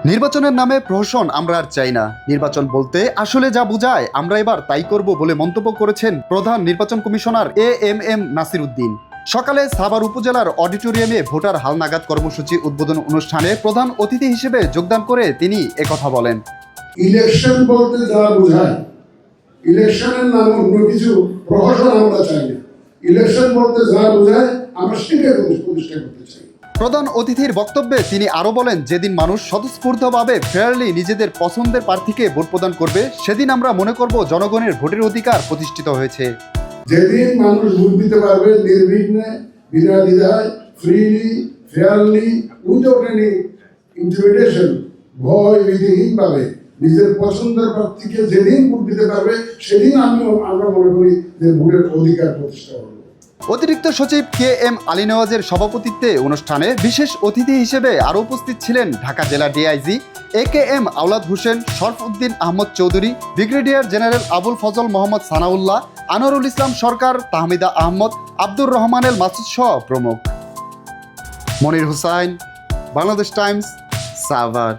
নির্বাচনের নামে প্রহসন আমরা আর চাই না। নির্বাচন বলতে আসলে যা বোঝায় আমরা এবার তাই করব বলে মন্তব্য করেছেন প্রধান নির্বাচন কমিশনার এএমএম নাসির উদ্দিন। সকালে সাভার উপজেলার অডিটোরিয়ামে ভোটার হালনাগাদ কর্মসূচি উদ্বোধন অনুষ্ঠানে প্রধান অতিথি হিসেবে যোগদান করে তিনি একথা বলেন। ইলেকশন বলতে যা বোঝায়, ইলেকশনের নামে অন্য কিছু প্রহসন আমরা চাই না। ইলেকশন বলতে যা বোঝায় আমরা সেটাই প্রতিষ্ঠা করতে চাই। প্রধান অতিথির বক্তব্যে তিনি আরও বলেন, যেদিন মানুষ স্বতঃস্ফূর্তভাবে ফেয়ারলি নিজেদের পছন্দের প্রার্থীকে ভোট প্রদান করবে, সেদিন আমরা মনে করব জনগণের ভোটের অধিকার প্রতিষ্ঠিত হয়েছে। যেদিন মানুষ ভোট দিতে পারবে নির্বিঘ্নে, বিনা দ্বিধায়, freely, fairly, without any intimidation, ভয় বিধিহীনভাবে নিজের পছন্দের প্রার্থীকে যেদিন ভোট দিতে পারবে, সেদিন আমরা মনে করি যে ভোটের অধিকার প্রতিষ্ঠা হবে। অতিরিক্ত সচিব কে এম আলী নওয়াজের সভাপতিত্বে অনুষ্ঠানে বিশেষ অতিথি হিসেবে আরও উপস্থিত ছিলেন ঢাকা জেলা ডিআইজি AKM আওলাদ হোসেন, শরফউদ্দিন আহমদ চৌধুরী, ব্রিগেডিয়ার জেনারেল আবুল ফজল মোহাম্মদ সানাউল্লাহ, আনোয়ারুল ইসলাম সরকার, তাহমিদা আহমদ, আব্দুর রহমানের মাসুদ সহ প্রমুখ। মনির হুসাইন, বাংলাদেশ টাইমস, সাভার।